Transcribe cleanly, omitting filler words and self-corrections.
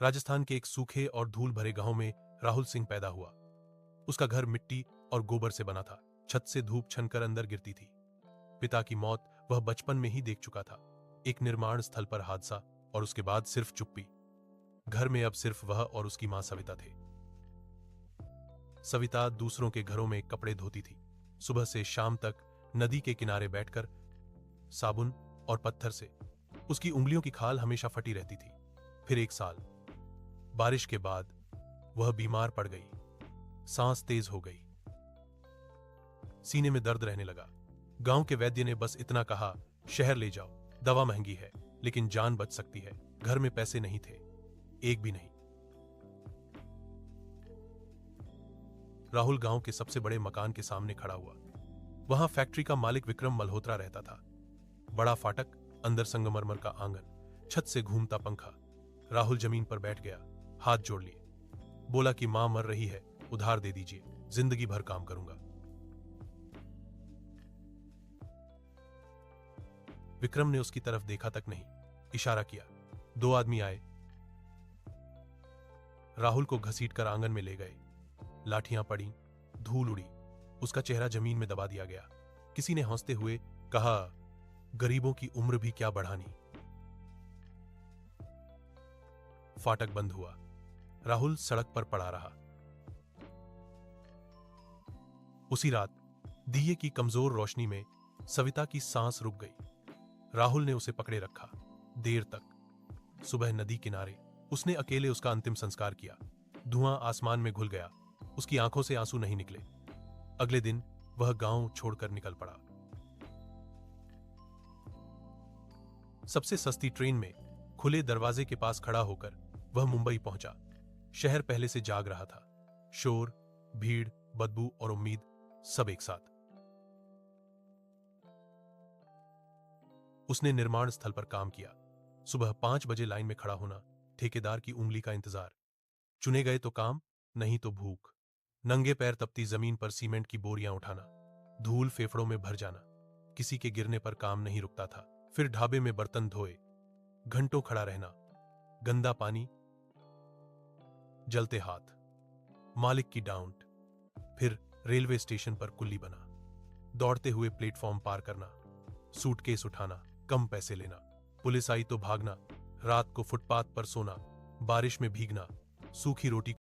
राजस्थान के एक सूखे और धूल भरे गांव में राहुल सिंह पैदा हुआ। उसका घर मिट्टी और गोबर से बना था। छत से धूप छनकर अंदर गिरती थी। पिता की मौत वह बचपन में ही देख चुका था। एक निर्माण स्थल पर हादसा और उसके बाद सिर्फ चुप्पी। घर में अब सिर्फ वह और उसकी मां सविता थे। सविता दूसरों के घरों में कपड़े धोती थी। सुबह से शाम तक नदी के किनारे बैठकर साबुन और पत्थर से उसकी उंगलियों की खाल हमेशा फटी रहती थी। फिर एक साल बारिश के बाद वह बीमार पड़ गई। सांस तेज हो गई, सीने में दर्द रहने लगा। गांव के वैद्य ने बस इतना कहा, शहर ले जाओ, दवा महंगी है लेकिन जान बच सकती है। घर में पैसे नहीं थे, एक भी नहीं। राहुल गांव के सबसे बड़े मकान के सामने खड़ा हुआ। वहां फैक्ट्री का मालिक विक्रम मल्होत्रा रहता था। बड़ा फाटक, अंदर संगमरमर का आंगन, छत से घूमता पंखा। राहुल जमीन पर बैठ गया, हाथ जोड़ लिए। बोला कि मां मर रही है, उधार दे दीजिए, जिंदगी भर काम करूंगा। विक्रम ने उसकी तरफ देखा तक नहीं, इशारा किया। 2 आदमी आए, राहुल को घसीटकर आंगन में ले गए। लाठियां पड़ी, धूल उड़ी, उसका चेहरा जमीन में दबा दिया गया। किसी ने हंसते हुए कहा, गरीबों की उम्र भी क्या बढ़ानी। फाटक बंद हुआ। राहुल सड़क पर पड़ा रहा। उसी रात दिए की कमजोर रोशनी में सविता की सांस रुक गई। राहुल ने उसे पकड़े रखा देर तक। सुबह नदी किनारे उसने अकेले उसका अंतिम संस्कार किया। धुआं आसमान में घुल गया, उसकी आंखों से आंसू नहीं निकले। अगले दिन वह गांव छोड़कर निकल पड़ा। सबसे सस्ती ट्रेन में खुले दरवाजे के पास खड़ा होकर वह मुंबई पहुंचा। शहर पहले से जाग रहा था। शोर, भीड़, बदबू और उम्मीद, सब एक साथ। उसने निर्माण स्थल पर काम किया। सुबह 5 बजे लाइन में खड़ा होना, ठेकेदार की उंगली का इंतजार। चुने गए तो काम, नहीं तो भूख। नंगे पैर तपती जमीन पर सीमेंट की बोरियां उठाना, धूल फेफड़ों में भर जाना। किसी के गिरने पर काम नहीं रुकता था। फिर ढाबे में बर्तन धोए, घंटों खड़ा रहना, गंदा पानी, जलते हाथ, मालिक की डांट। फिर रेलवे स्टेशन पर कुल्ली बना, दौड़ते हुए प्लेटफॉर्म पार करना, सूटकेस उठाना, कम पैसे लेना। पुलिस आई तो भागना, रात को फुटपाथ पर सोना, बारिश में भीगना, सूखी रोटी